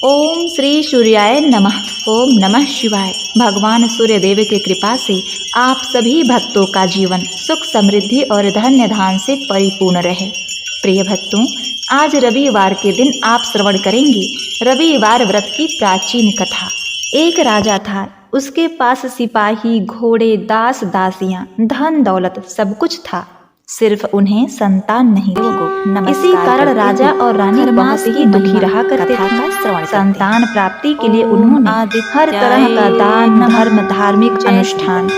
ओम श्री सूर्याय नमः। ओम नमः शिवाय। भगवान सूर्य देव की कृपा से आप सभी भक्तों का जीवन सुख समृद्धि और धन्य धान से परिपूर्ण रहे। प्रिय भक्तों, आज रविवार के दिन आप श्रवण करेंगे रविवार व्रत की प्राचीन कथा। एक राजा था, उसके पास सिपाही, घोड़े, दास दासियां, धन दौलत सब कुछ था, सिर्फ उन्हें संतान नहीं थी। इसी कारण राजा और रानी बहुत ही दुखी रहा करते थे। संतान प्राप्ति के लिए उन्होंने हर तरह का दान, धर्म, धार्मिक अनुष्ठान,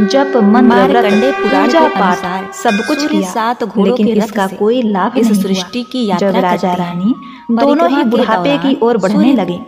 जप, मंत्र, व्रत, पूजा पाठ सब कुछ किया, लेकिन इसका कोई लाभ नहीं हुआ। सृष्टि की जब राजा रानी दोनों ही बुढ़ापे की ओर बढ़ने लगे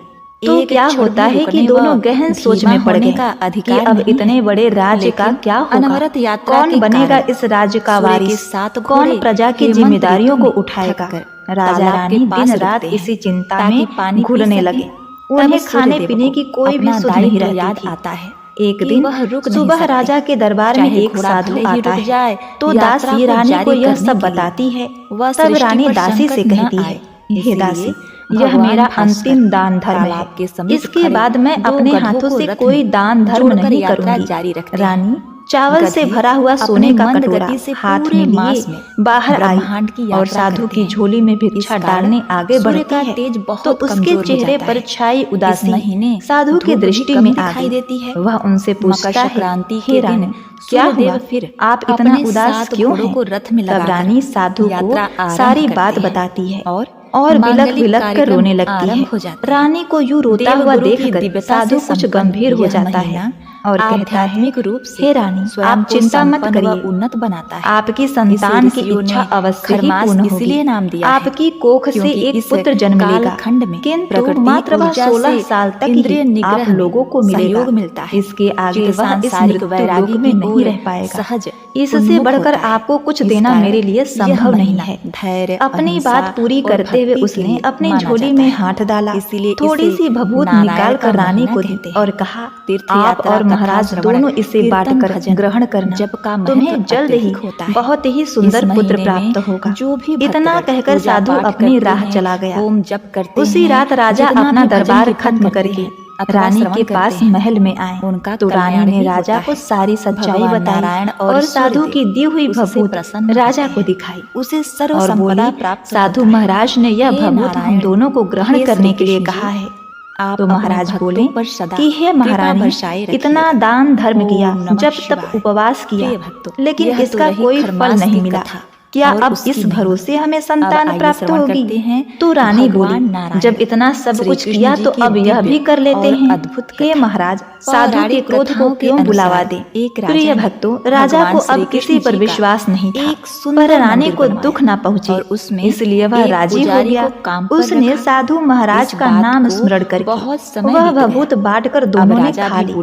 तो क्या होता है कि दोनों गहन सोच में पड़ गए कि अब इतने बड़े राज्य का क्या होगा, कौन बनेगा इस राज्य का वारिस, कौन प्रजा की जिम्मेदारियों को उठाएगा। राजा रानी दिन रात इसी चिंता में घुलने लगे। उन्हें खाने पीने की कोई भी सुध नहीं रहती थी। एक दिन सुबह राजा के दरबार में एक साधु आता है तो दासी रानी को यह सब बताती है। तब रानी दासी से कहती है, हे दासी, यह मेरा अंतिम दान धर्म है। इसके बाद मैं अपने हाथों से कोई दान धर्म नहीं करूंगी। रानी चावल से भरा हुआ सोने का कटोरा हाथ में लिए बाहर आई और साधु की झोली में भिक्षा डालने आगे बढ़ती है तो उसके चेहरे पर छाई उदासी साधु की दृष्टि में आ गई। वह उनसे पूछता है, हे रानी, क्या हुआ, फिर आप इतना उदास क्यों हैं? तब रानी साधु को सारी बात बताती है और बिलख बिलख कर रोने लगती है। रानी को यूं रोता हुआ देखकर साधु कुछ गंभीर हो जाता है और कहता है, हे रानी, आप चिंता मत करिए, उन्नत बनाता है। आपकी संतान की इच्छा अवश्य ही पूर्ण होगी। इसलिए नाम दिया आपकी कोख से एक पुत्र जन्म लेगा, किंतु मात्र वह 16 साल तक ही आप लोगों को मिलता है। इसके आगे वह इस मृत्यु में नहीं रह पाएगा। सहज इससे बढ़कर आपको कुछ देना मेरे लिए संभव नहीं है। धैर्य अपनी बात पूरी करते हुए उसने अपनी झोली में हाथ डाला, थोड़ी सी भभूत निकाल कर रानी को दी और कहा, आप और महाराज दोनों इसे बांटकर ग्रहण करना, तुम्हें जल्द ही बहुत ही सुंदर पुत्र प्राप्त होगा। इतना कहकर साधु अपनी राह चला गया। उसी रात राजा अपना दरबार खत्म करके रानी के पास महल में आए तो रानी ने राजा को सारी सच्चाई बताई और साधु की दी हुई भभूत राजा को दिखाई। उसे सर्व संपदा प्राप्त। साधु महाराज ने यह भभूत हम दोनों को ग्रहण करने के लिए कहा है। तो महाराज बोले कि हे महारानी, इतना दान धर्म किया, जब तब उपवास किया, लेकिन इसका कोई फल नहीं मिला। क्या अब इस भरोसे हमें संतान प्राप्त होगी? तो रानी बोली, जब इतना सब कुछ किया तो अब यह भी कर लेते हैं। अद्भुत हे महाराज, साधु के क्रोध को क्यों बुलावा दे? प्रिय भक्तों, राजा को अब किसी पर विश्वास नहीं था, पर रानी को दुख न पहुँचे, इसलिए वह राजी हो गया। उसने साधु महाराज का नाम स्मरण करके वह भभूत बांटकर दोनों ने खा ली।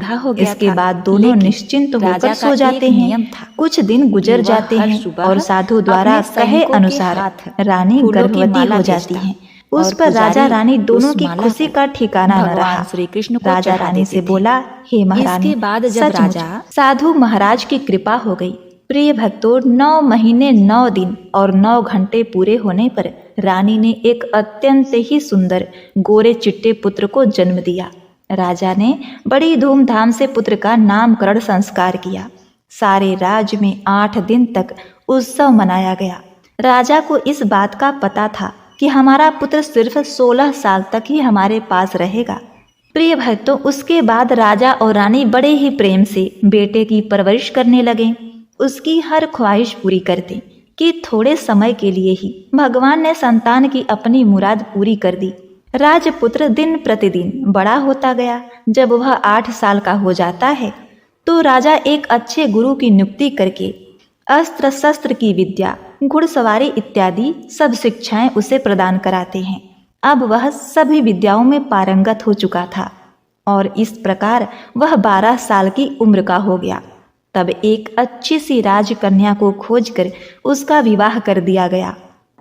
इसके बाद दोनों निश्चिंत होकर सो जाते हैं। कुछ दिन गुजर जाते हैं और साधु द्वारा कहे अनुसार रानी गर्भवती हो जाती है। उस पर राजा रानी दोनों की खुशी का ठिकाना न रहा। श्री कृष्ण राजा रानी से बोला, हे महारानी, सचमुच साधु महाराज की कृपा हो गई। प्रिय भक्तों, 9 महीने 9 दिन और 9 घंटे पूरे होने पर रानी ने एक अत्यंत ही सुंदर गोरे चिट्टे पुत्र को जन्म दिया। राजा ने बड़ी धूमधाम से पुत्र का नामकरण संस्कार किया। सारे राज्य में 8 दिन तक उत्सव मनाया गया। राजा को इस बात का पता था कि हमारा पुत्र सिर्फ 16 साल तक ही हमारे पास रहेगा। प्रिय भक्तों, उसके बाद राजा और रानी बड़े ही प्रेम से बेटे की परवरिश करने लगे। उसकी हर ख्वाहिश पूरी करते कि थोड़े समय के लिए ही भगवान ने संतान की अपनी मुराद पूरी कर दी। राजपुत्र दिन प्रतिदिन बड़ा होता गया। जब वह 8 साल का हो जाता है तो राजा एक अच्छे गुरु की नियुक्ति करके अस्त्र शस्त्र की विद्या, घुड़सवारी इत्यादि सब शिक्षाएं उसे प्रदान कराते हैं। अब वह सभी विद्याओं में पारंगत हो चुका था और इस प्रकार वह 12 साल की उम्र का हो गया। तब एक अच्छी सी राजकन्या को खोजकर उसका विवाह कर दिया गया।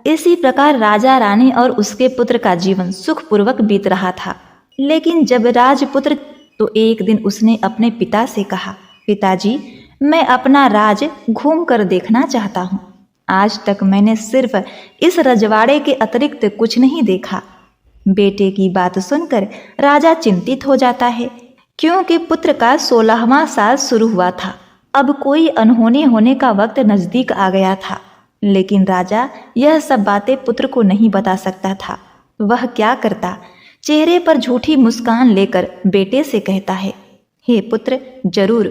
इसी प्रकार राजा रानी और उसके पुत्र का जीवन सुखपूर्वक बीत रहा था। लेकिन जब राजपुत्र तो एक दिन उसने अपने पिता से कहा, पिताजी, मैं अपना राज घूम कर देखना चाहता हूँ। आज तक मैंने सिर्फ इस रजवाड़े के अतिरिक्त कुछ नहीं देखा। बेटे की बात सुनकर राजा चिंतित हो जाता है, क्योंकि पुत्र का 16वां साल शुरू हुआ था। अब कोई अनहोनी होने का वक्त नजदीक आ गया था। लेकिन राजा यह सब बातें पुत्र को नहीं बता सकता था। वह क्या करता, चेहरे पर झूठी मुस्कान लेकर बेटे से कहता है, हे पुत्र, जरूर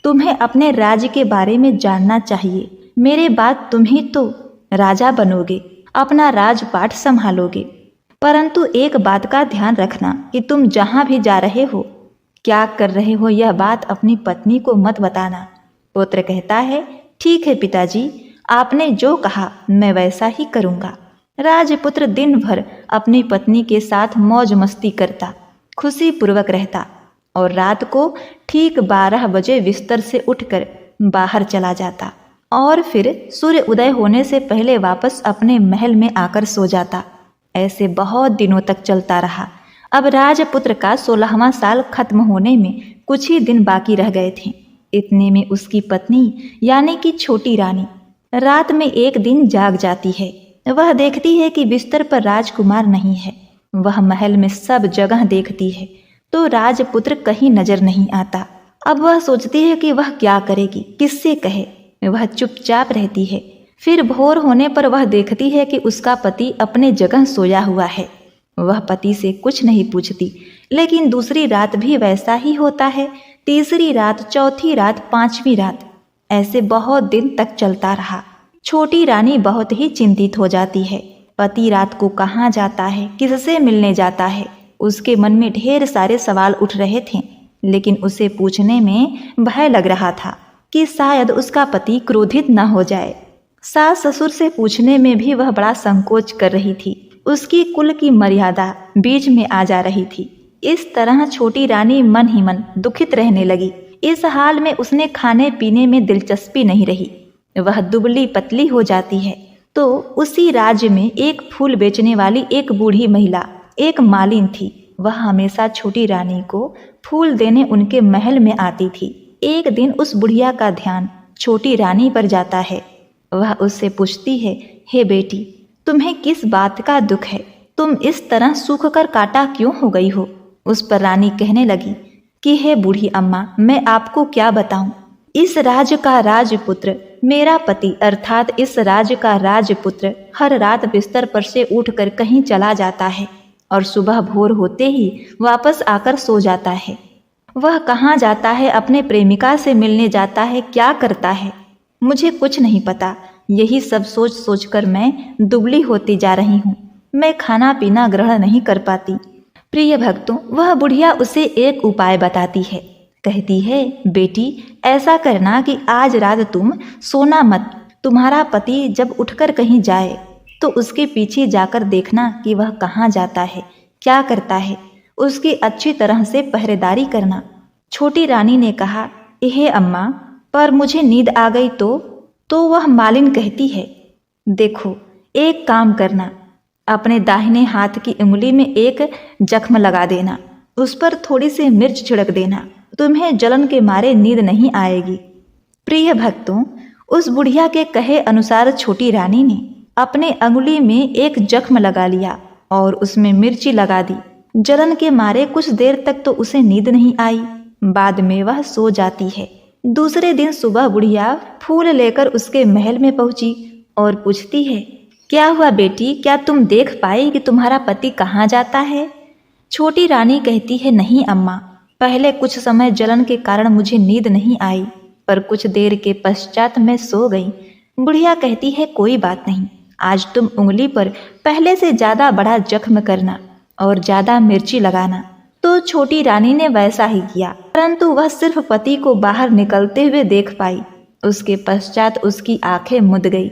तुम्हें अपने राज्य के बारे में जानना चाहिए। मेरे बाद तुम ही तो राजा बनोगे, अपना राजपाट संभालोगे। परंतु एक बात का ध्यान रखना कि तुम जहाँ भी जा रहे हो, क्या कर रहे हो, यह बात अपनी पत्नी को मत बताना। पुत्र कहता है, ठीक है पिताजी, आपने जो कहा मैं वैसा ही करूँगा। राजपुत्र दिन भर अपनी पत्नी के साथ मौज मस्ती करता, खुशी पूर्वक रहता और रात को ठीक 12 बजे बिस्तर से उठकर बाहर चला जाता और फिर सूर्य उदय होने से पहले वापस अपने महल में आकर सो जाता। ऐसे बहुत दिनों तक चलता रहा। अब राजपुत्र का 16वां साल खत्म होने में कुछ ही दिन बाकी रह गए थे। इतने में उसकी पत्नी यानी कि छोटी रानी रात में एक दिन जाग जाती है। वह देखती है कि बिस्तर पर राजकुमार नहीं है। वह महल में सब जगह देखती है तो राजपुत्र कहीं नजर नहीं आता। अब वह सोचती है कि वह क्या करेगी, किससे कहे। वह चुपचाप रहती है। फिर भोर होने पर वह देखती है कि उसका पति अपने जगह सोया हुआ है। वह पति से कुछ नहीं पूछती, लेकिन दूसरी रात भी वैसा ही होता है। तीसरी रात, चौथी रात, 5वीं रात, ऐसे बहुत दिन तक चलता रहा। छोटी रानी बहुत ही चिंतित हो जाती है। पति रात को कहाँ जाता है, किससे मिलने जाता है, उसके मन में ढेर सारे सवाल उठ रहे थे। लेकिन उसे पूछने में भय लग रहा था कि शायद उसका पति क्रोधित न हो जाए। सास ससुर से पूछने में भी वह बड़ा संकोच कर रही थी। उसकी कुल की मर्यादा बीच में आ जा रही थी। इस तरह छोटी रानी मन ही मन दुखित रहने लगी। इस हाल में उसने खाने पीने में दिलचस्पी नहीं रही। वह दुबली पतली हो जाती है। तो उसी राज्य में एक फूल बेचने वाली एक बूढ़ी महिला, एक मालिन थी। वह हमेशा छोटी रानी को फूल देने उनके महल में आती थी। एक दिन उस बुढ़िया का ध्यान छोटी रानी पर जाता है। वह उससे पूछती है, हे बेटी, तुम्हें किस बात का दुख है? तुम इस तरह सूख कर काटा क्यों हो गई हो? उस पर रानी कहने लगी कि हे बूढ़ी अम्मा, मैं आपको क्या बताऊं। इस राज्य का राजपुत्र, मेरा पति अर्थात इस राज्य का राजपुत्र, हर रात बिस्तर पर से उठकर कहीं चला जाता है और सुबह भोर होते ही वापस आकर सो जाता है। वह कहाँ जाता है, अपने प्रेमिका से मिलने जाता है, क्या करता है, मुझे कुछ नहीं पता। यही सब सोच सोच कर मैं दुबली होती जा रही हूँ। मैं खाना पीना ग्रहण नहीं कर पाती। प्रिय भक्तों, वह बुढ़िया उसे एक उपाय बताती है। कहती है, बेटी ऐसा करना कि आज रात तुम सोना मत। तुम्हारा पति जब उठकर कहीं जाए तो उसके पीछे जाकर देखना कि वह कहाँ जाता है, क्या करता है। उसकी अच्छी तरह से पहरेदारी करना। छोटी रानी ने कहा, हे अम्मा, पर मुझे नींद आ गई तो वह मालिन कहती है, देखो एक काम करना, अपने दाहिने हाथ की उंगली में एक जख्म लगा देना, उस पर थोड़ी सी मिर्च छिड़क देना, तुम्हें जलन के मारे नींद नहीं आएगी। प्रिय भक्तों, उस बुढ़िया के कहे अनुसार छोटी रानी ने अपने अंगुली में एक जख्म लगा लिया और उसमें मिर्ची लगा दी। जलन के मारे कुछ देर तक तो उसे नींद नहीं आई। बाद में वह सो जाती है। दूसरे दिन सुबह बुढ़िया फूल लेकर उसके महल में पहुंची और पूछती है, क्या हुआ बेटी, क्या तुम देख पाई कि तुम्हारा पति कहाँ जाता है? छोटी रानी कहती है, नहीं अम्मा, पहले कुछ समय जलन के कारण मुझे नींद नहीं आई, पर कुछ देर के पश्चात मैं सो गई। बुढ़िया कहती है, कोई बात नहीं, आज तुम उंगली पर पहले से ज्यादा बड़ा जख्म करना और ज्यादा मिर्ची लगाना। तो छोटी रानी ने वैसा ही किया, परंतु वह सिर्फ पति को बाहर निकलते हुए देख पाई। उसके पश्चात उसकी आंखें मुद गई,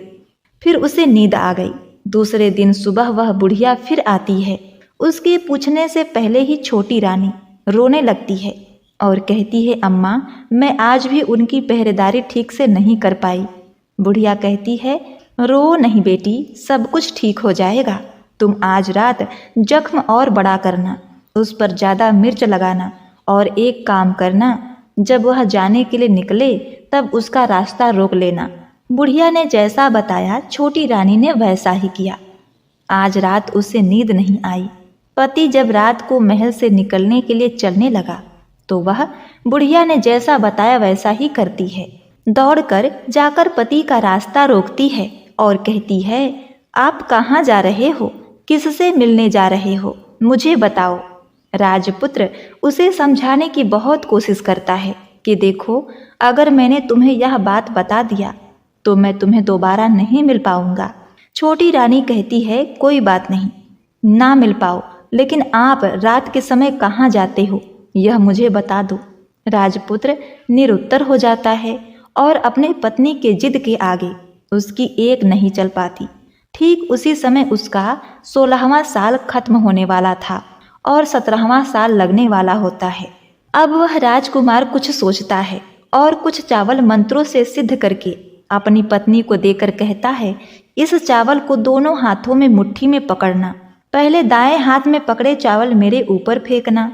फिर उसे नींद आ गई। दूसरे दिन सुबह वह बुढ़िया फिर आती है। उसके पूछने से पहले ही छोटी रानी रोने लगती है और कहती है, अम्मा, मैं आज भी उनकी पहरेदारी ठीक से नहीं कर पाई। बुढ़िया कहती है, रो नहीं बेटी, सब कुछ ठीक हो जाएगा। तुम आज रात जख्म और बड़ा करना, उस पर ज्यादा मिर्च लगाना और एक काम करना, जब वह जाने के लिए निकले तब उसका रास्ता रोक लेना। बुढ़िया ने जैसा बताया छोटी रानी ने वैसा ही किया। आज रात उसे नींद नहीं आई, पति जब रात को महल से निकलने के लिए चलने लगा तो वह बुढ़िया ने जैसा बताया वैसा ही करती है। दौड़कर जाकर पति का रास्ता रोकती है और कहती है, आप कहाँ जा रहे हो? किससे मिलने जा रहे हो? मुझे बताओ। राजपुत्र उसे समझाने की बहुत कोशिश करता है कि देखो, अगर मैंने तुम्हें यह बात बता दिया तो मैं तुम्हें दोबारा नहीं मिल पाऊंगा। छोटी रानी कहती है, कोई बात नहीं, ना मिल पाओ, लेकिन आप रात के समय कहाँ जाते हो यह मुझे बता दो। राजपुत्र निरुत्तर हो जाता है और अपने पत्नी के जिद के आगे उसकी एक नहीं चल पाती। ठीक उसी समय उसका 16वां साल खत्म होने वाला था और 17वां साल लगने वाला होता है। अब वह राजकुमार कुछ सोचता है और कुछ चावल मंत्रों से सिद्ध करके अपनी पत्नी को देकर कहता है, इस चावल को दोनों हाथों में मुट्ठी में पकड़ना। पहले दाएं हाथ में पकड़े चावल मेरे ऊपर फेंकना,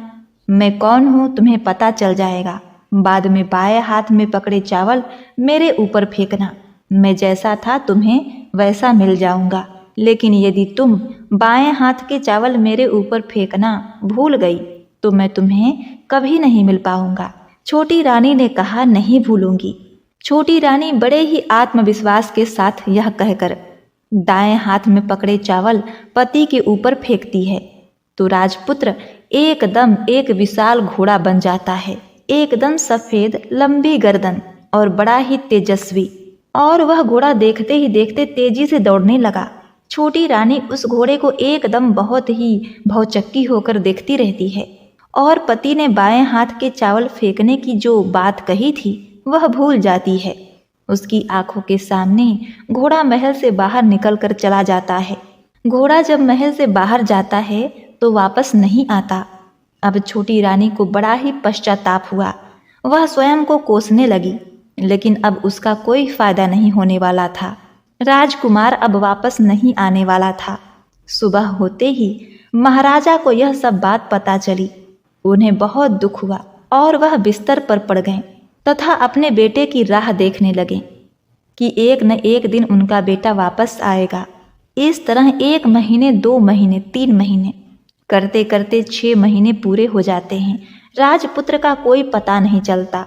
मैं कौन हूँ तुम्हें पता चल जाएगा। बाद में बाएं हाथ में पकड़े चावल मेरे ऊपर फेंकना, मैं जैसा था तुम्हें वैसा मिल जाऊंगा। लेकिन यदि तुम बाएं हाथ के चावल मेरे ऊपर फेंकना भूल गई तो मैं तुम्हें कभी नहीं मिल पाऊंगा। छोटी रानी ने कहा, नहीं भूलूंगी। छोटी रानी बड़े ही आत्मविश्वास के साथ यह कहकर दाएं हाथ में पकड़े चावल पति के ऊपर फेंकती है तो राजपुत्र एकदम एक विशाल घोड़ा बन जाता है, एकदम सफेद, लंबी गर्दन और बड़ा ही तेजस्वी। और वह घोड़ा देखते ही देखते तेजी से दौड़ने लगा। छोटी रानी उस घोड़े को एकदम बहुत ही भौचक्की होकर देखती रहती है और पति ने बाएं हाथ के चावल फेंकने की जो बात कही थी वह भूल जाती है। उसकी आंखों के सामने घोड़ा महल से बाहर निकलकर चला जाता है। घोड़ा जब महल से बाहर जाता है तो वापस नहीं आता। अब छोटी रानी को बड़ा ही पश्चाताप हुआ। वह स्वयं को कोसने लगी, लेकिन अब उसका कोई फायदा नहीं होने वाला था। राजकुमार अब वापस नहीं आने वाला था। सुबह होते ही महाराजा को यह सब बात पता चली। उन्हें बहुत दुख हुआ और वह बिस्तर पर पड़ गए तथा अपने बेटे की राह देखने लगे कि एक न एक दिन उनका बेटा वापस आएगा। इस तरह 1 महीने, 2 महीने, 3 महीने करते करते 6 महीने पूरे हो जाते हैं। राजपुत्र का कोई पता नहीं चलता।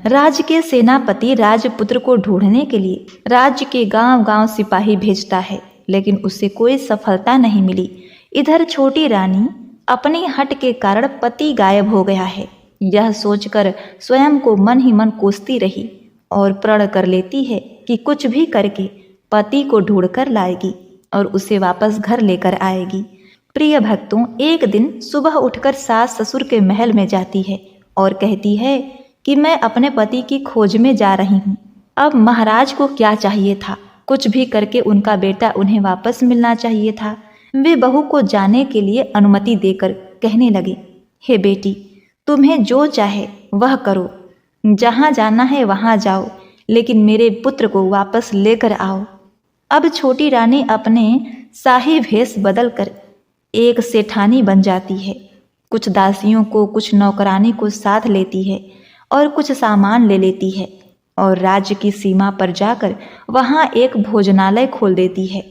राज्य के सेनापति राजपुत्र को ढूंढने के लिए राज्य के गांव-गांव सिपाही भेजता है, लेकिन उससे कोई सफलता नहीं मिली। इधर छोटी रानी अपनी हट के कारण पति गायब हो गया है यह सोचकर स्वयं को मन ही मन कोसती रही और प्रण कर लेती है कि कुछ भी करके पति को ढूंढ कर लाएगी और उसे वापस घर लेकर आएगी। प्रिय भक्तों, एक दिन सुबह उठकर सास ससुर के महल में जाती है और कहती है कि मैं अपने पति की खोज में जा रही हूँ। अब महाराज को क्या चाहिए था? कुछ भी करके उनका बेटा उन्हें वापस मिलना चाहिए था। वे बहू को जाने के लिए अनुमति देकर कहने लगे, हे बेटी, तुम्हें जो चाहे वह करो, जहाँ जाना है वहाँ जाओ, लेकिन मेरे पुत्र को वापस लेकर आओ। अब छोटी रानी अपने शाही भेष बदलकर एक सेठानी बन जाती है। कुछ दासियों को, कुछ नौकरानी को साथ लेती है और कुछ सामान ले लेती है और राज्य की सीमा पर जाकर वहाँ एक भोजनालय खोल देती है।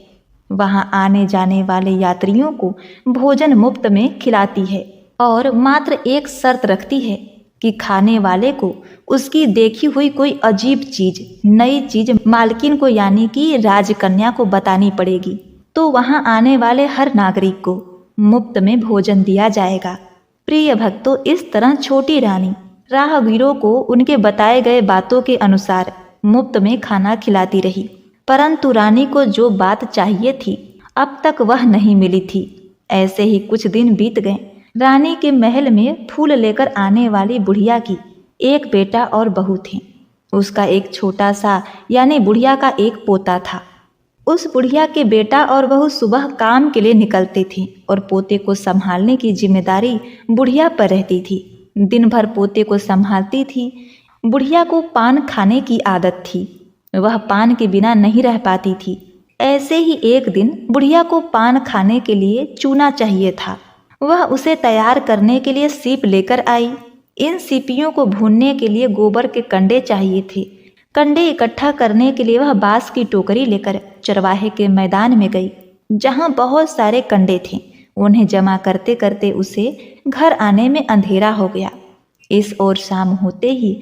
वहाँ आने जाने वाले यात्रियों को भोजन मुफ्त में खिलाती है और मात्र एक शर्त रखती है कि खाने वाले को उसकी देखी हुई कोई अजीब चीज, नई चीज मालकिन को यानी कि राजकन्या को बतानी पड़ेगी, तो वहाँ आने वाले हर नागरिक को मुफ्त में भोजन दिया जाएगा। प्रिय भक्तों, इस तरह छोटी रानी राहगीरों को उनके बताए गए बातों के अनुसार मुफ्त में खाना खिलाती रही, परंतु रानी को जो बात चाहिए थी अब तक वह नहीं मिली थी। ऐसे ही कुछ दिन बीत गए। रानी के महल में फूल लेकर आने वाली बुढ़िया की एक बेटा और बहू थे। उसका एक छोटा सा यानी बुढ़िया का एक पोता था। उस बुढ़िया के बेटा और बहू सुबह काम के लिए निकलते थे और पोते को संभालने की जिम्मेदारी बुढ़िया पर रहती थी। दिन भर पोते को संभालती थी। बुढ़िया को पान खाने की आदत थी, वह पान के बिना नहीं रह पाती थी। ऐसे ही एक दिन बुढ़िया को पान खाने के लिए चूना चाहिए था। वह उसे तैयार करने के लिए सीप लेकर आई। इन सीपियों को भूनने के लिए गोबर के कंडे चाहिए थे। कंडे इकट्ठा करने के लिए वह बांस की टोकरी लेकर चरवाहे के मैदान में गई, जहां बहुत सारे कंडे थे। उन्हें जमा करते करते उसे घर आने में अंधेरा हो गया। इस ओर शाम होते ही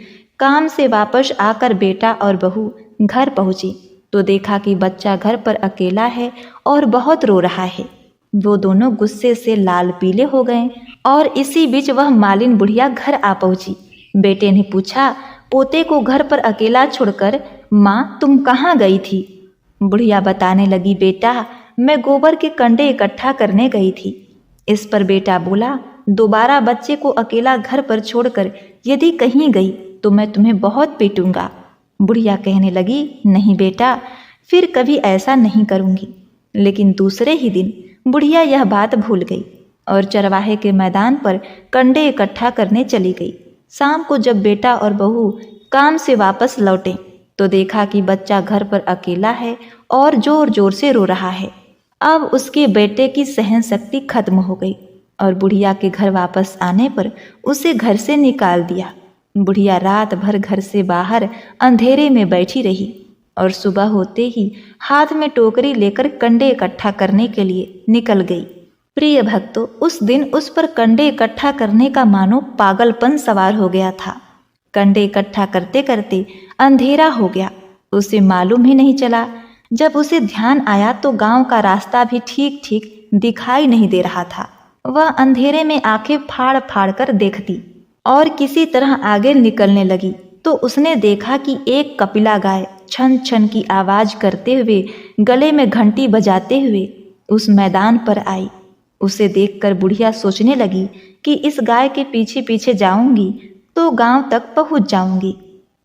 काम से वापस आकर बेटा और बहू घर पहुंची तो देखा कि बच्चा घर पर अकेला है और बहुत रो रहा है। वो दोनों गुस्से से लाल पीले हो गए और इसी बीच वह मालिन बुढ़िया घर आ पहुंची। बेटे ने पूछा, पोते को घर पर अकेला छोड़कर माँ तुम कहाँ गई थी? बुढ़िया बताने लगी, बेटा मैं गोबर के कंडे इकट्ठा करने गई थी। इस पर बेटा बोला, दोबारा बच्चे को अकेला घर पर छोड़कर यदि कहीं गई तो मैं तुम्हें बहुत पीटूंगा। बुढ़िया कहने लगी, नहीं बेटा, फिर कभी ऐसा नहीं करूंगी। लेकिन दूसरे ही दिन बुढ़िया यह बात भूल गई और चरवाहे के मैदान पर कंडे इकट्ठा करने चली गई। शाम को जब बेटा और बहू काम से वापस लौटे तो देखा कि बच्चा घर पर अकेला है और जोर जोर से रो रहा है। अब उसके बेटे की सहन शक्ति खत्म हो गई और बुढ़िया के घर वापस आने पर उसे घर से निकाल दिया। बुढ़िया रात भर घर से बाहर अंधेरे में बैठी रही और सुबह होते ही हाथ में टोकरी लेकर कंडे इकट्ठा करने के लिए निकल गई। प्रिय भक्तों, उस दिन उस पर कंडे इकट्ठा करने का मानो पागलपन सवार हो गया था। कंडे इकट्ठा करते करते अंधेरा हो गया, उसे मालूम ही नहीं चला। जब उसे ध्यान आया तो गांव का रास्ता भी ठीक ठीक दिखाई नहीं दे रहा था। वह अंधेरे में आंखें फाड़ फाड़ कर देखती और किसी तरह आगे निकलने लगी तो उसने देखा कि एक कपिला गाय छन छन की आवाज करते हुए गले में घंटी बजाते हुए उस मैदान पर आई। उसे देखकर बुढ़िया सोचने लगी कि इस गाय के पीछे पीछे जाऊंगी तो गांव तक पहुंच जाऊंगी।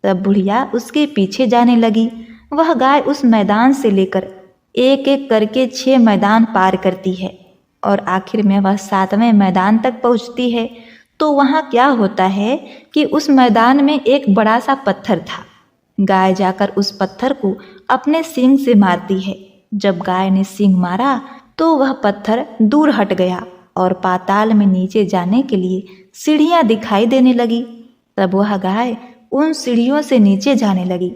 तब बुढ़िया उसके पीछे जाने लगी। वह गाय उस मैदान से लेकर एक एक करके 6 मैदान पार करती है और आखिर में वह 7वें मैदान तक पहुंचती है। तो वहाँ क्या होता है कि उस मैदान में एक बड़ा सा पत्थर था। गाय जाकर उस पत्थर को अपने सींग से मारती है। जब गाय ने सींग मारा तो वह पत्थर दूर हट गया और पाताल में नीचे जाने के लिए सीढ़ियाँ दिखाई देने लगी। तब वह गाय उन सीढ़ियों से नीचे जाने लगी।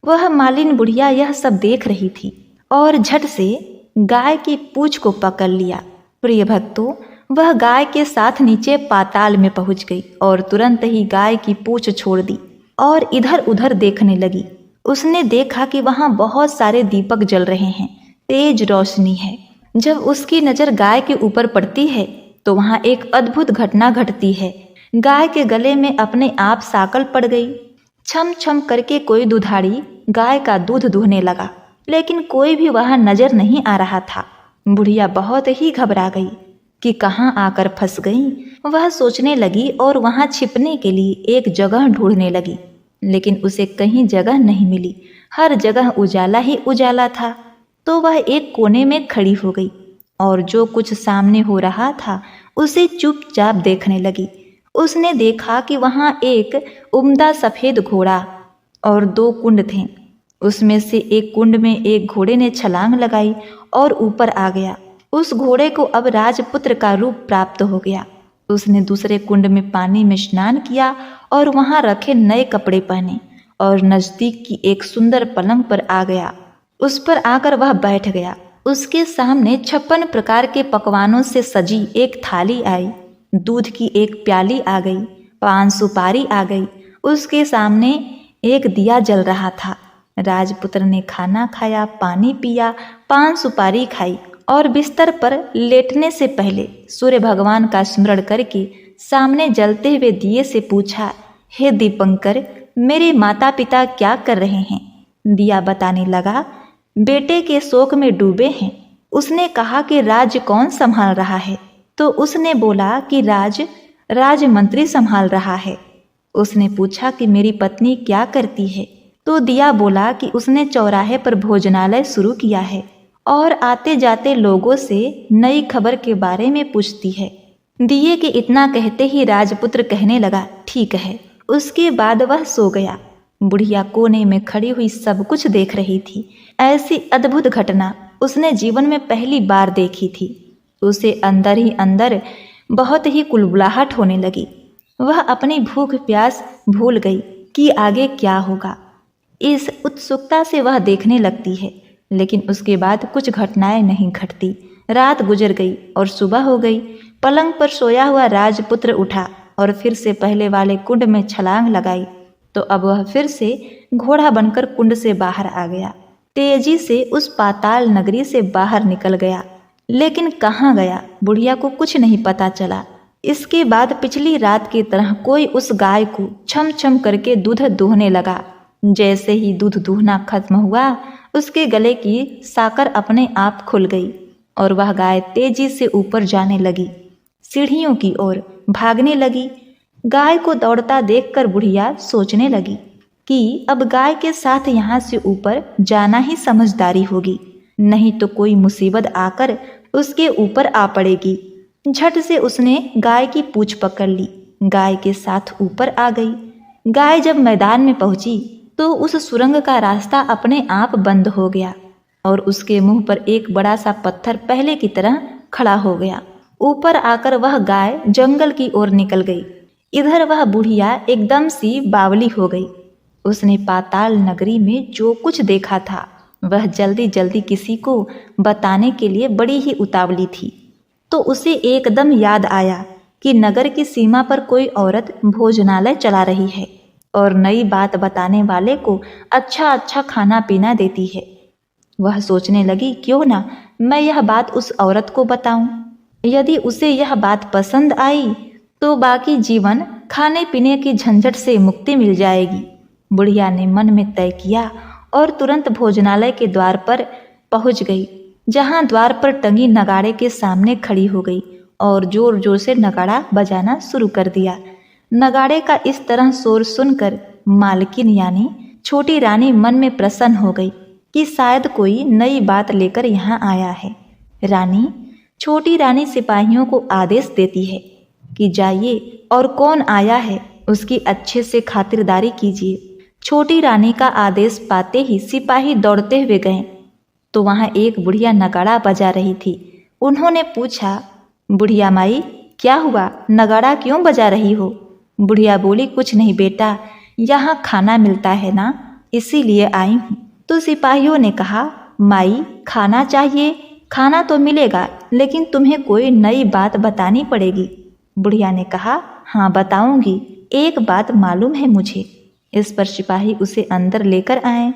वह मालिन बुढ़िया यह सब देख रही थी और झट से गाय की पूंछ को पकड़ लिया। प्रिय भक्तों, वह गाय के साथ नीचे पाताल में पहुंच गई और तुरंत ही गाय की पूंछ छोड़ दी और इधर उधर देखने लगी। उसने देखा कि वहां बहुत सारे दीपक जल रहे हैं, तेज रोशनी है। जब उसकी नजर गाय के ऊपर पड़ती है तो वहां एक अद्भुत घटना घटती है। गाय के गले में अपने आप साकल पड़ गई। छम छम करके कोई दुधाड़ी गाय का दूध दूहने लगा, लेकिन कोई भी वहां नजर नहीं आ रहा था। बुढ़िया बहुत ही घबरा गई कि कहाँ आकर फंस गई। वह सोचने लगी और वहां छिपने के लिए एक जगह ढूंढने लगी, लेकिन उसे कहीं जगह नहीं मिली। हर जगह उजाला ही उजाला था। तो वह एक कोने में खड़ी हो गई और जो कुछ सामने हो रहा था उसे चुपचाप देखने लगी। उसने देखा कि वहां एक उम्दा सफेद घोड़ा और 2 कुंड थे। उसमें से एक कुंड में एक घोड़े ने छलांग लगाई और ऊपर आ गया। उस घोड़े को अब राजपुत्र का रूप प्राप्त हो गया। उसने दूसरे कुंड में पानी में स्नान किया और वहां रखे नए कपड़े पहने और नजदीक की एक सुंदर पलंग पर आ गया। उस पर आकर वह बैठ गया। उसके सामने 56 प्रकार के पकवानों से सजी एक थाली आई। दूध की एक प्याली आ गई, 5 सुपारी आ गई। उसके सामने एक दिया जल रहा था। राजपुत्र ने खाना खाया, पानी पिया, 5 सुपारी खाई और बिस्तर पर लेटने से पहले सूर्य भगवान का स्मरण करके सामने जलते हुए दिए से पूछा, हे दीपंकर, मेरे माता पिता क्या कर रहे हैं? दिया बताने लगा, बेटे के शोक में डूबे हैं। उसने कहा कि राज्य कौन संभाल रहा है? तो उसने बोला कि राजमंत्री संभाल रहा है। उसने पूछा कि मेरी पत्नी क्या करती है? तो दिया बोला कि उसने चौराहे पर भोजनालय शुरू किया है और आते जाते लोगों से नई खबर के बारे में पूछती है। दिए के इतना कहते ही राजपुत्र कहने लगा, ठीक है। उसके बाद वह सो गया। बुढ़िया कोने में खड़ी हुई सब कुछ देख रही थी। ऐसी अद्भुत घटना उसने जीवन में पहली बार देखी थी। उसे अंदर ही अंदर बहुत ही कुलबुलाहट होने लगी। वह अपनी भूख प्यास भूल गई कि आगे क्या होगा। इस उत्सुकता से वह देखने लगती है, लेकिन उसके बाद कुछ घटनाएं नहीं घटती। रात गुजर गई और सुबह हो गई। पलंग पर सोया हुआ राजपुत्र उठा और फिर से पहले वाले कुंड में छलांग लगाई तो अब वह फिर से घोड़ा बनकर कुंड से बाहर आ गया। तेजी से उस पाताल नगरी से बाहर निकल गया, लेकिन कहाँ गया बुढ़िया को कुछ नहीं पता चला। इसके बाद पिछली रात की तरह कोई उस गाय को छम छम करके दूध दूहने लगा। जैसे ही दूध दूहना खत्म हुआ, उसके गले की साकर अपने आप खुल गई और वह गाय तेजी से ऊपर जाने लगी, सीढ़ियों की ओर भागने लगी। गाय को दौड़ता देखकर बुढ़िया सोचने लगी कि अब गाय के साथ यहाँ से ऊपर जाना ही समझदारी होगी, नहीं तो कोई मुसीबत आकर उसके ऊपर आ पड़ेगी। झट से उसने गाय की पूंछ पकड़ ली, गाय के साथ ऊपर आ गई। गाय जब मैदान में पहुंची तो उस सुरंग का रास्ता अपने आप बंद हो गया और उसके मुंह पर एक बड़ा सा पत्थर पहले की तरह खड़ा हो गया। ऊपर आकर वह गाय जंगल की ओर निकल गई। इधर वह बुढ़िया एकदम सी बावली हो गई। उसने पाताल नगरी में जो कुछ देखा था वह जल्दी जल्दी किसी को बताने के लिए बड़ी ही उतावली थी। तो उसे एकदम याद आया कि नगर की सीमा पर कोई औरत भोजनालय चला रही है और नई बात बताने वाले को अच्छा अच्छा खाना पीना देती है। वह सोचने लगी, क्यों ना मैं यह बात उस औरत को बताऊं। यदि उसे यह बात पसंद आई तो बाकी जीवन खाने पीने की झंझट से मुक्ति मिल जाएगी। बुढ़िया ने मन में तय किया और तुरंत भोजनालय के द्वार पर पहुंच गई, जहां द्वार पर टंगी नगाड़े के सामने खड़ी हो गई और जोर जोर से नगाड़ा बजाना शुरू कर दिया। नगाड़े का इस तरह शोर सुनकर मालकिन यानी छोटी रानी मन में प्रसन्न हो गई कि शायद कोई नई बात लेकर यहाँ आया है। छोटी रानी सिपाहियों को आदेश देती है कि जाइए और कौन आया है उसकी अच्छे से खातिरदारी कीजिए। छोटी रानी का आदेश पाते ही सिपाही दौड़ते हुए गए तो वहाँ एक बुढ़िया नगाड़ा बजा रही थी। उन्होंने पूछा, बुढ़िया माई क्या हुआ, नगाड़ा क्यों बजा रही हो? बुढ़िया बोली, कुछ नहीं बेटा, यहाँ खाना मिलता है ना, इसीलिए आई हूँ। तो सिपाहियों ने कहा, माई खाना चाहिए, खाना तो मिलेगा लेकिन तुम्हें कोई नई बात बतानी पड़ेगी। बुढ़िया ने कहा, हाँ बताऊंगी, एक बात मालूम है मुझे। इस पर सिपाही उसे अंदर लेकर आए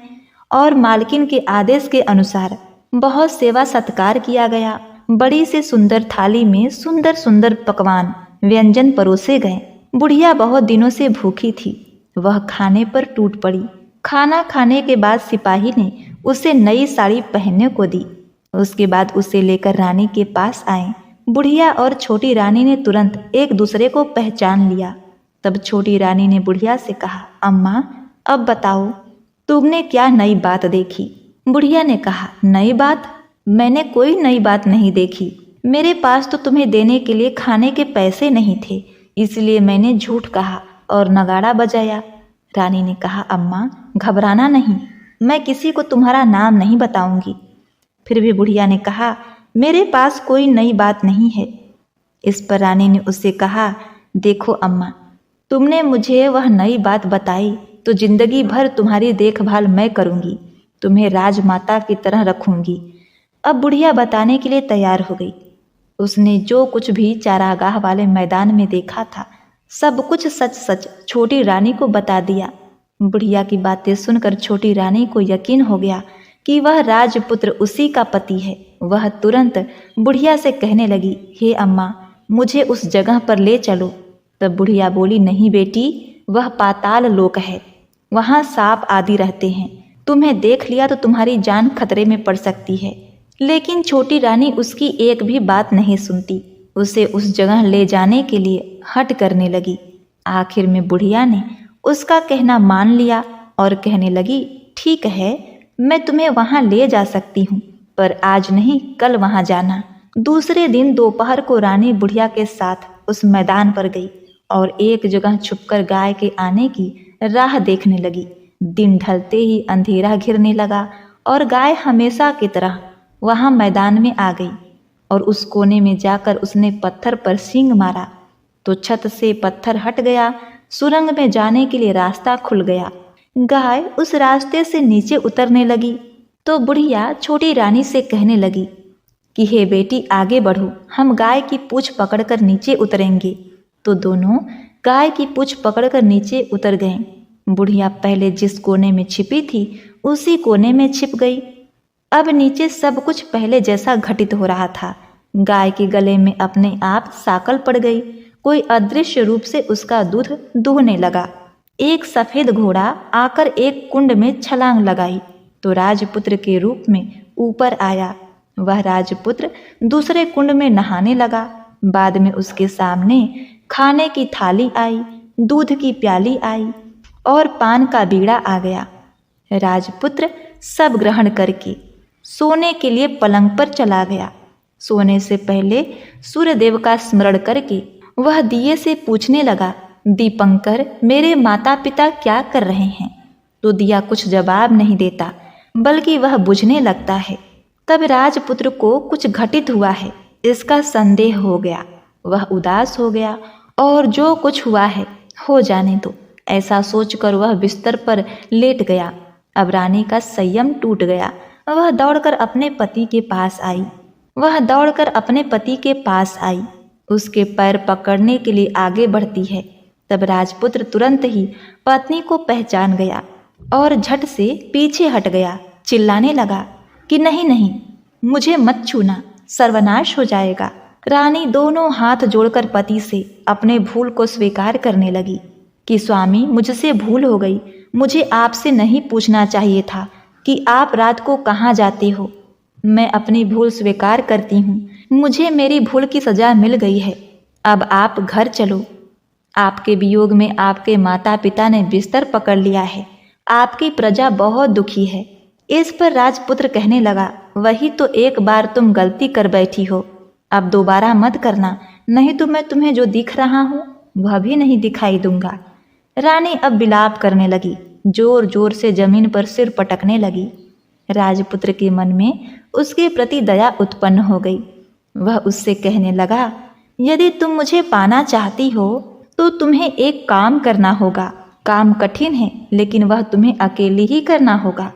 और मालकिन के आदेश के अनुसार बहुत सेवा सत्कार किया गया। बड़ी से सुंदर थाली में सुंदर सुंदर पकवान व्यंजन परोसे गए। बुढ़िया बहुत दिनों से भूखी थी, वह खाने पर टूट पड़ी। खाना खाने के बाद सिपाही ने उसे नई साड़ी पहनने को दी। उसके बाद उसे लेकर रानी के पास आए। बुढ़िया और छोटी रानी ने तुरंत एक दूसरे को पहचान लिया। तब छोटी रानी ने बुढ़िया से कहा, अम्मा अब बताओ तुमने क्या नई बात देखी? बुढ़िया ने कहा, नई बात? मैंने कोई नई बात नहीं देखी। मेरे पास तो तुम्हें देने के लिए खाने के पैसे नहीं थे, इसलिए मैंने झूठ कहा और नगाड़ा बजाया। रानी ने कहा, अम्मा घबराना नहीं, मैं किसी को तुम्हारा नाम नहीं बताऊंगी। फिर भी बुढ़िया ने कहा, मेरे पास कोई नई बात नहीं है। इस पर रानी ने उससे कहा, देखो अम्मा, तुमने मुझे वह नई बात बताई तो जिंदगी भर तुम्हारी देखभाल मैं करूंगी, तुम्हें राजमाता की तरह रखूंगी। अब बुढ़िया बताने के लिए तैयार हो गई। उसने जो कुछ भी चारागाह वाले मैदान में देखा था सब कुछ सच सच छोटी रानी को बता दिया। बुढ़िया की बातें सुनकर छोटी रानी को यकीन हो गया कि वह राजपुत्र उसी का पति है। वह तुरंत बुढ़िया से कहने लगी, हे अम्मा मुझे उस जगह पर ले चलो। तब बुढ़िया बोली, नहीं बेटी, वह पाताल लोक है, वहाँ सांप आदि रहते हैं, तुम्हें देख लिया तो तुम्हारी जान खतरे में पड़ सकती है। लेकिन छोटी रानी उसकी एक भी बात नहीं सुनती, उसे उस जगह ले जाने के लिए हट करने लगी। आखिर में बुढ़िया ने उसका कहना मान लिया और कहने लगी, ठीक है मैं तुम्हें वहाँ ले जा सकती हूँ, पर आज नहीं कल वहाँ जाना। दूसरे दिन दोपहर को रानी बुढ़िया के साथ उस मैदान पर गई और एक जगह छुपकर गाय के आने की राह देखने लगी। दिन ढलते ही अंधेरा घिरने लगा और गाय हमेशा की तरह वहाँ मैदान में आ गई और उस कोने में जाकर उसने पत्थर पर सींग मारा तो छत से पत्थर हट गया। सुरंग में जाने के लिए रास्ता खुल गया। गाय उस रास्ते से नीचे उतरने लगी तो बुढ़िया छोटी रानी से कहने लगी कि हे बेटी आगे बढ़ो, हम गाय की पूंछ पकड़कर नीचे उतरेंगे। तो दोनों गाय की पूंछ पकड़कर नीचे उतर गए। बुढ़िया पहले जिस कोने में छिपी थी उसी कोने में छिप गई। अब नीचे सब कुछ पहले जैसा घटित हो रहा था। गाय के गले में अपने आप साकल पड़ गई। कोई अदृश्य रूप से उसका दूध दूहने लगा। एक सफेद घोड़ा आकर एक कुंड में छलांग लगाई तो राजपुत्र के रूप में ऊपर आया। वह राजपुत्र दूसरे कुंड में नहाने लगा। बाद में उसके सामने खाने की थाली आई, दूध की प्याली आई और पान का बीड़ा आ गया। राजपुत्र सब ग्रहण करके सोने के लिए पलंग पर चला गया। सोने से पहले सूर्यदेव का स्मरण करके वह दिए से पूछने लगा, दीपंकर मेरे माता पिता क्या कर रहे हैं? तो दिया कुछ जवाब नहीं देता, बल्कि वह बुझने लगता है। तब राजपुत्र को कुछ घटित हुआ है इसका संदेह हो गया। वह उदास हो गया और जो कुछ हुआ है हो जाने दो, ऐसा सोचकर वह बिस्तर पर लेट गया। अब रानी का संयम टूट गया। वह दौड़कर अपने पति के पास आई। उसके पैर पकड़ने के लिए आगे बढ़ती है। तब राजपुत्र तुरंत ही पत्नी को पहचान गया और झट से पीछे हट गया। चिल्लाने लगा कि नहीं नहीं, मुझे मत छूना, सर्वनाश हो जाएगा। रानी दोनों हाथ जोड़कर पति से अपने भूल को स्वीकार करने लगी कि स्वामी मुझसे भूल हो गई। मुझे आपसे नहीं पूछना चाहिए था कि आप रात को कहाँ जाते हो। मैं अपनी भूल स्वीकार करती हूँ। मुझे मेरी भूल की सजा मिल गई है। अब आप घर चलो। आपके वियोग में आपके माता पिता ने बिस्तर पकड़ लिया है। आपकी प्रजा बहुत दुखी है। इस पर राजपुत्र कहने लगा, वही तो एक बार तुम गलती कर बैठी हो, अब दोबारा मत करना, नहीं तो मैं तुम्हें जो दिख रहा हूँ वह भी नहीं दिखाई दूंगा। रानी अब विलाप करने लगी, जोर जोर से जमीन पर सिर पटकने लगी। राजपुत्र के मन में उसके प्रति दया उत्पन्न हो गई। वह उससे कहने लगा, यदि तुम मुझे पाना चाहती हो तो तुम्हें एक काम करना होगा। काम कठिन है लेकिन वह तुम्हें अकेले ही करना होगा।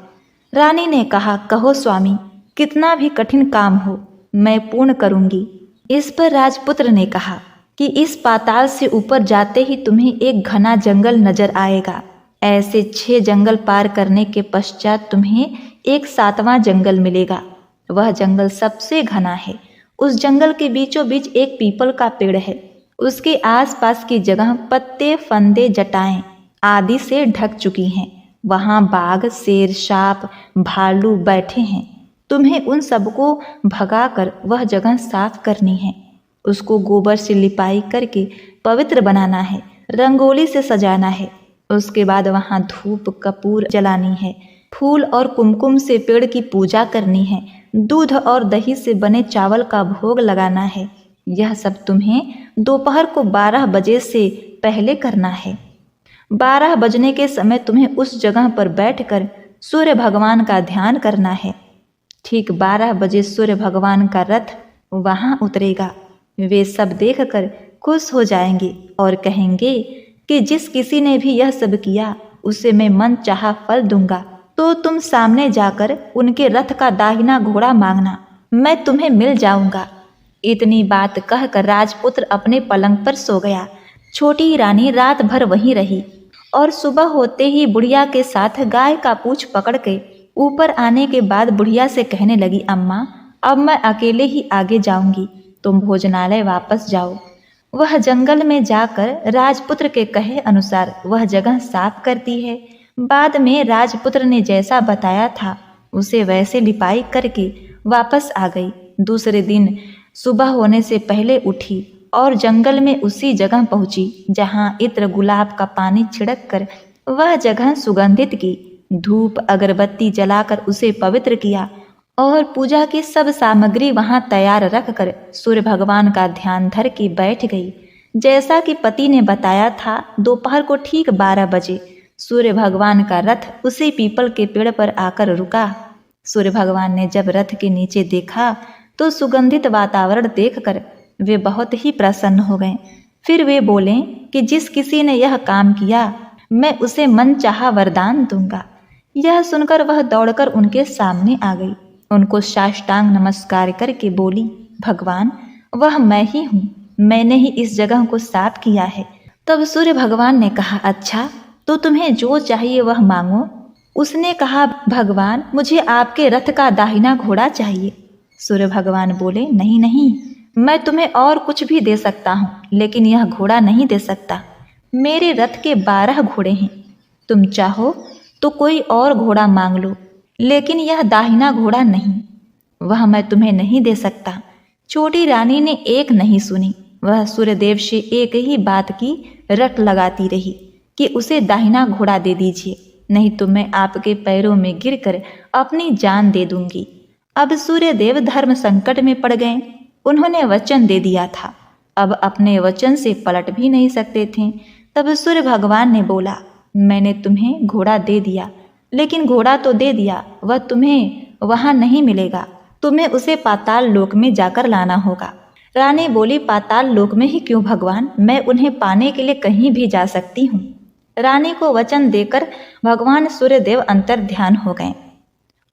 रानी ने कहा, कहो स्वामी, कितना भी कठिन काम हो मैं पूर्ण करूंगी। इस पर राजपुत्र ने कहा कि इस पाताल से ऊपर जाते ही तुम्हें एक घना जंगल नजर आएगा। ऐसे 6 जंगल पार करने के पश्चात तुम्हें एक 7वां जंगल मिलेगा। वह जंगल सबसे घना है। उस जंगल के बीचों बीच एक पीपल का पेड़ है। उसके आसपास की जगह पत्ते, फंदे, जटाएं आदि से ढक चुकी हैं। वहां बाघ, शेर, सांप, भालू बैठे हैं। तुम्हें उन सबको भगाकर वह जगह साफ करनी है। उसको गोबर से लिपाई करके पवित्र बनाना है, रंगोली से सजाना है। उसके बाद वहां धूप कपूर जलानी है, फूल और कुमकुम से पेड़ की पूजा करनी है, दूध और दही से बने चावल का भोग लगाना है। यह सब तुम्हें दोपहर को 12 बजे से पहले करना है। 12 बजने के समय तुम्हें उस जगह पर बैठकर सूर्य भगवान का ध्यान करना है। ठीक 12 बजे सूर्य भगवान का रथ वहां उतरेगा। वे सब देखकर खुश हो जाएंगे और कहेंगे कि जिस किसी ने भी यह सब किया उसे मैं मन चाहा फल दूंगा। तो तुम सामने जाकर उनके रथ का दाहिना घोड़ा मांगना, मैं तुम्हें मिल जाऊंगा। इतनी बात कहकर राजपुत्र अपने पलंग पर सो गया। छोटी रानी रात भर वहीं रही और सुबह होते ही बुढ़िया के साथ गाय का पूंछ पकड़ के ऊपर आने के बाद बुढ़िया से कहने लगी, अम्मा अब मैं अकेले ही आगे जाऊंगी, तुम भोजनालय वापस जाओ। वह जंगल में जाकर राजपुत्र के कहे अनुसार वह जगह साफ करती है। बाद में राजपुत्र ने जैसा बताया था उसे वैसे लिपाई करके वापस आ गई। दूसरे दिन सुबह होने से पहले उठी और जंगल में उसी जगह पहुंची जहां इत्र गुलाब का पानी छिड़क कर वह जगह सुगंधित की। धूप अगरबत्ती जलाकर उसे पवित्र किया और पूजा की सब सामग्री वहां तैयार रखकर सूर्य भगवान का ध्यान धर के बैठ गई। जैसा कि पति ने बताया था, दोपहर को ठीक 12 बजे सूर्य भगवान का रथ उसी पीपल के पेड़ पर आकर रुका। सूर्य भगवान ने जब रथ के नीचे देखा तो सुगंधित वातावरण देखकर वे बहुत ही प्रसन्न हो गए। फिर वे बोले कि जिस किसी ने यह काम किया मैं उसे मन चाहा वरदान दूंगा। यह सुनकर वह दौड़कर उनके सामने आ गई उनको साष्टांग नमस्कार करके बोली, भगवान वह मैं ही हूँ, मैंने ही इस जगह को साफ किया है। तब सूर्य भगवान ने कहा, अच्छा तो तुम्हें जो चाहिए वह मांगो। उसने कहा, भगवान मुझे आपके रथ का दाहिना घोड़ा चाहिए। सूर्य भगवान बोले, नहीं नहीं, मैं तुम्हें और कुछ भी दे सकता हूँ, लेकिन यह घोड़ा नहीं दे सकता। मेरे रथ के 12 घोड़े हैं, तुम चाहो तो कोई और घोड़ा मांग लो, लेकिन यह दाहिना घोड़ा नहीं, वह मैं तुम्हें नहीं दे सकता। छोटी रानी ने एक नहीं सुनी, वह सूर्यदेव से एक ही बात की रट लगाती रही कि उसे दाहिना घोड़ा दे दीजिए, नहीं तो मैं आपके पैरों में गिरकर अपनी जान दे दूंगी। अब सूर्यदेव धर्म संकट में पड़ गए। उन्होंने वचन दे दिया था, अब अपने वचन से पलट भी नहीं सकते थे। तब सूर्य भगवान ने बोला, मैंने तुम्हें घोड़ा दे दिया, लेकिन घोड़ा तो दे दिया, वह तुम्हें वहां नहीं मिलेगा, तुम्हें उसे पाताल लोक में जाकर लाना होगा। रानी बोली, पाताल लोक में ही क्यों भगवान, मैं उन्हें पाने के लिए कहीं भी जा सकती हूँ। रानी को वचन देकर भगवान सूर्यदेव अंतर ध्यान हो गए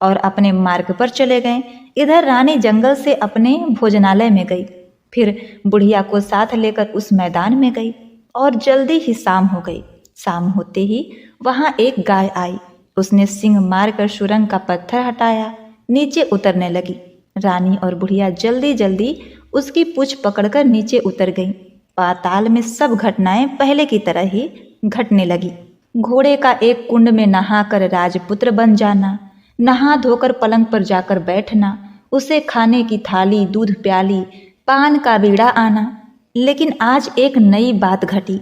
और अपने मार्ग पर चले गए। इधर रानी जंगल से अपने भोजनालय में गई, फिर बुढ़िया को साथ लेकर उस मैदान में गई और जल्दी ही शाम हो गई। शाम होते ही वहां एक गाय आई, उसने सींग मारकर सुरंग का पत्थर हटाया, नीचे उतरने लगी। रानी और बुढ़िया जल्दी जल्दी उसकी पूंछ पकड़कर नीचे उतर गईं। पाताल में सब घटनाएं पहले की तरह ही घटने लगी। घोड़े का एक कुंड में नहाकर राजपुत्र बन जाना, नहा धोकर पलंग पर जाकर बैठना, उसे खाने की थाली, दूध प्याली, पान का बीड़ा आना। लेकिन आज एक नई बात घटी।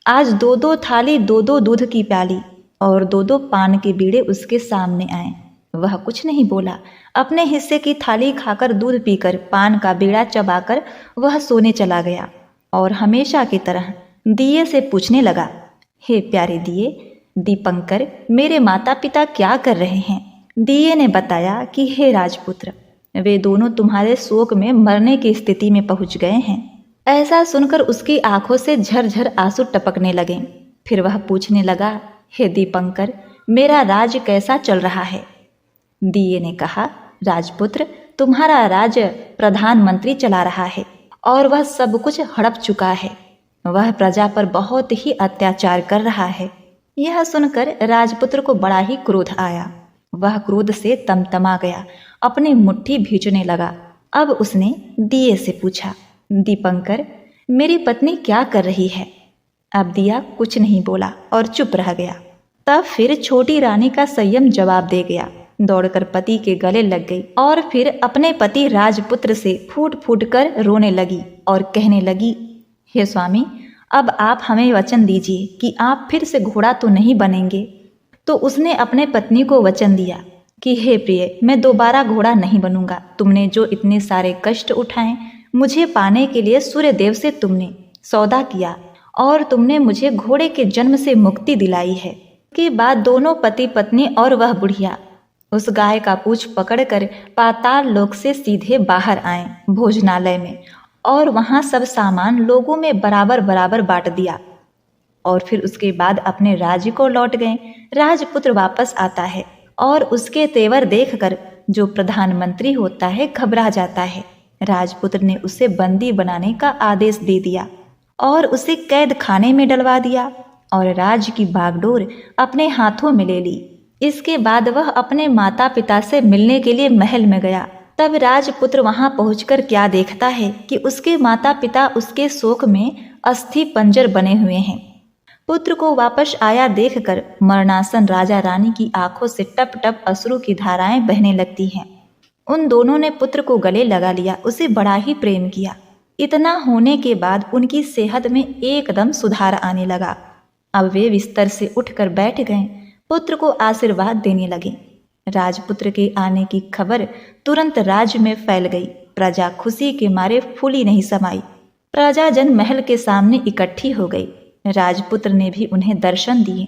आज 2-2 थाली, 2-2 दूध की प्याली और 2-2 पान के बीड़े उसके सामने आए। वह कुछ नहीं बोला, अपने हिस्से की थाली खाकर, दूध पीकर, पान का बीड़ा चबाकर वह सोने चला गया और हमेशा की तरह दिए से पूछने लगा, हे प्यारे दिए, दीपंकर, मेरे माता पिता क्या कर रहे हैं? दिए ने बताया कि हे राजपुत्र, वे दोनों तुम्हारे शोक में मरने की स्थिति में पहुंच गए हैं। ऐसा सुनकर उसकी आंखों से झरझर आंसू टपकने लगे। फिर वह पूछने लगा, हे दीपंकर, मेरा राज कैसा चल रहा है? दिए ने कहा, राजपुत्र, तुम्हारा राज प्रधानमंत्री चला रहा है और वह सब कुछ हड़प चुका है। वह प्रजा पर बहुत ही अत्याचार कर रहा है। यह सुनकर राजपुत्र को बड़ा ही क्रोध आया। वह क्रोध से तमतमा गया, अपनी मुट्ठी भींचने लगा। अब उसने दिए से पूछा, दीपंकर, मेरी पत्नी क्या कर रही है? अब दिया कुछ नहीं बोला और चुप रह गया। तब फिर छोटी रानी का संयम जवाब दे गया, दौड़कर पति के गले लग गई और फिर अपने पति राजपुत्र से फूट फूट कर रोने लगी और कहने लगी, हे स्वामी, अब आप हमें वचन दीजिए कि आप फिर से घोड़ा तो नहीं बनेंगे। तो उसने अपने पत्नी को वचन दिया कि हे प्रिय, मैं दोबारा घोड़ा नहीं बनूंगा। तुमने जो इतने सारे कष्ट उठाए, मुझे पाने के लिए सूर्यदेव से तुमने सौदा किया और तुमने मुझे घोड़े के जन्म से मुक्ति दिलाई है। के बाद दोनों पति पत्नी और वह बुढ़िया उस गाय का पूंछ पकड़कर पाताल लोक से सीधे बाहर आए भोजनालय में और वहां सब सामान लोगों में बराबर बराबर बांट दिया और फिर उसके बाद अपने राज्य को लौट गए। राजपुत्र वापस आता है और उसके तेवर देखकर जो प्रधानमंत्री होता है घबरा जाता है। राजपुत्र ने उसे बंदी बनाने का आदेश दे दिया और उसे कैद खाने में डलवा दिया और राज्य की बागडोर अपने हाथों में ले ली। इसके बाद वह अपने माता पिता से मिलने के लिए महल में गया। तब राजपुत्र वहां पहुंचकर क्या देखता है कि उसके माता पिता उसके शोक में अस्थि पंजर बने हुए हैं। पुत्र को वापस आया देखकर मरणासन राजा रानी की आंखों से टप टप अश्रु की धाराएं बहने लगती हैं। उन दोनों ने पुत्र को गले लगा लिया, उसे बड़ा ही प्रेम किया। इतना होने के बाद उनकी सेहत में एकदम सुधार आने लगा। अब वे बिस्तर से उठकर बैठ गए, पुत्र को आशीर्वाद देने लगे। राजपुत्र के आने की खबर तुरंत राज्य में फैल गई। प्रजा खुशी के मारे फूली नहीं समाई। प्रजाजन महल के सामने इकट्ठी हो गई। राजपुत्र ने भी उन्हें दर्शन दिए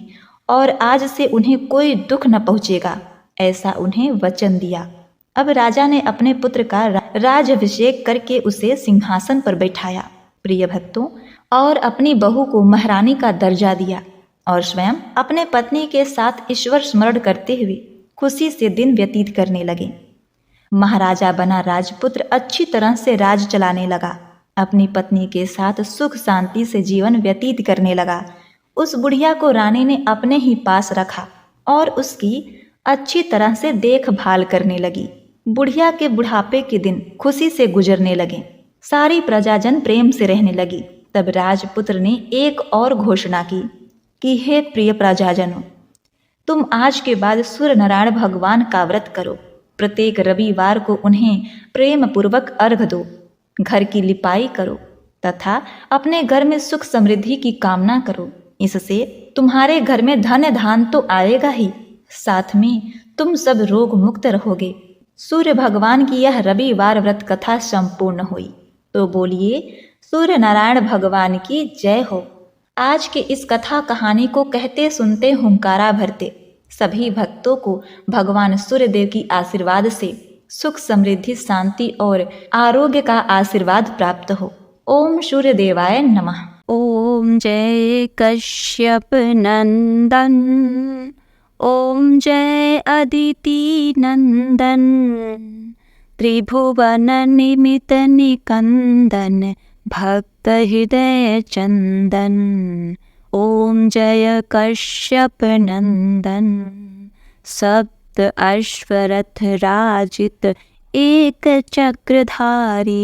और आज से उन्हें कोई दुख न पहुंचेगा, ऐसा उन्हें वचन दिया। अब राजा ने अपने पुत्र का राजाभिषेक करके उसे सिंहासन पर बैठाया, प्रिय भक्तों, और अपनी बहू को महारानी का दर्जा दिया और स्वयं अपने पत्नी के साथ ईश्वर स्मरण करते हुए खुशी से दिन व्यतीत करने लगे। महाराजा बना राजपुत्र अच्छी तरह से राज चलाने लगा। अपनी पत्नी के साथ सुख शांति से जीवन व्यतीत करने लगा। उस बुढ़िया को रानी ने अपने ही पास रखा और उसकी अच्छी तरह से देखभाल करने लगी। बुढ़िया के बुढ़ापे के दिन खुशी से गुजरने लगे। सारी प्रजाजन प्रेम से रहने लगी। तब राजपुत्र ने एक और घोषणा की कि हे प्रिय प्रजाजनों, तुम आज के बाद सूर्य नारायण भगवान का व्रत करो। प्रत्येक रविवार को उन्हें प्रेम पूर्वक अर्घ दो, घर की लिपाई करो तथा अपने घर में सुख समृद्धि की कामना करो। इससे तुम्हारे घर में धन धान तो आएगा ही, साथ में तुम सब रोग मुक्त रहोगे। सूर्य भगवान की यह रविवार व्रत कथा संपूर्ण हुई। तो बोलिए सूर्य नारायण भगवान की जय हो। आज के इस कथा कहानी को कहते सुनते हुंकारा भरते सभी भक्तों को भगवान सूर्यदेव की आशीर्वाद से सुख समृद्धि शांति और आरोग्य का आशीर्वाद प्राप्त हो। ओम सूर्य देवाय नमः। ओम जय कश्यप नंदन, ओम जय अदिति नंदन, त्रिभुवन निमित निकंदन, भक्त हृदय चंदन। ओम जय कश्यप नंदन, सप्त अश्वरथ राजित एक चक्रधारी,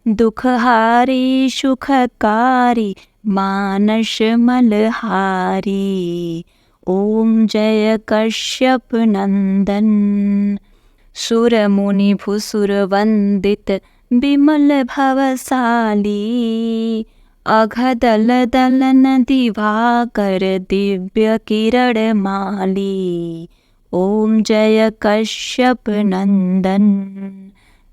दुखहारी सुखकारी मानस मलहारी। ओम जय कश्यप नंदन, सुर मुनि भूसुर वंदित विमल भवशाली, अघदल दलन दिवाकर दिव्य किरण माली। ओम जय कश्यप नंदन,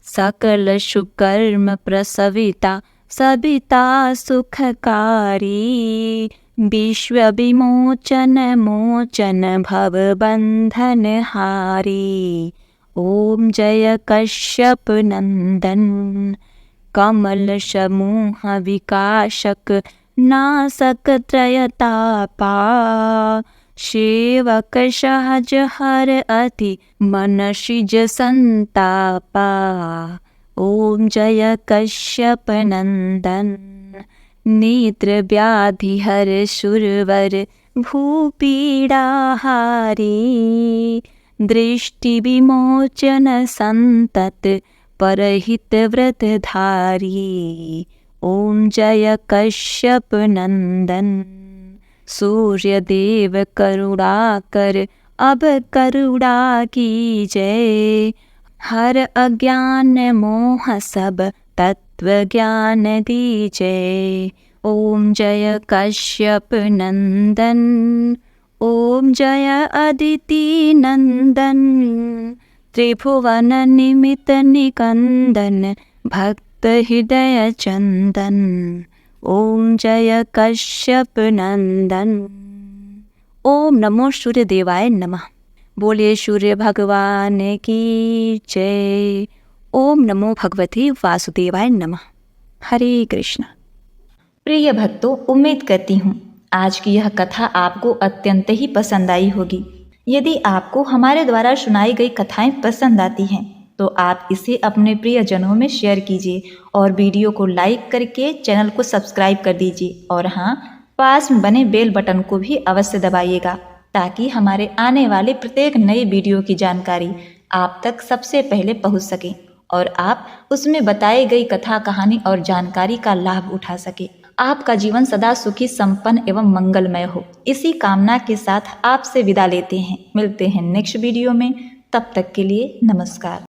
सकल सुकर्म प्रसविता सविता सुखकारी, विश्व विमोचन मोचन भव बंधन हारी। ओम जय कश्यप नंदन, कमल समूह विकासक नासक त्रयतापा, सेवक सहज हर अति मनसिज संतापा। ओम जय कश्यप नंदन, नेत्र व्याधि हर सुरवर भूपीड़ा हारी, दृष्टि विमोचन संतत परहित व्रत धारी। ओम जय कश्यप नंदन, सूर्य देव करुणा कर अब करुणा कीजय, हर अज्ञान मोह सब तत्व ज्ञान दीजय। ओम जय कश्यप नंदन, ओम जय अदिति नंदन, त्रिभुवन निमित निकंदन, भक्त हृदय चंदन। ओम जय कश्यप नंदन। ओम नमो सूर्य देवाय नमः। बोलिए सूर्य भगवान की जय। ओम नमो भगवते वासुदेवाय नमः। हरे कृष्ण। प्रिय भक्तों, उम्मीद करती हूँ आज की यह कथा आपको अत्यंत ही पसंद आई होगी। यदि आपको हमारे द्वारा सुनाई गई कथाएं पसंद आती हैं तो आप इसे अपने प्रियजनों में शेयर कीजिए और वीडियो को लाइक करके चैनल को सब्सक्राइब कर दीजिए। और हाँ, पास में बने बेल बटन को भी अवश्य दबाइएगा ताकि हमारे आने वाले प्रत्येक नए वीडियो की जानकारी आप तक सबसे पहले पहुंच सके और आप उसमें बताई गई कथा कहानी और जानकारी का लाभ उठा सके। आपका जीवन सदा सुखी संपन्न एवं मंगलमय हो, इसी कामना के साथ आपसे विदा लेते हैं। मिलते हैं नेक्स्ट वीडियो में। तब तक के लिए नमस्कार।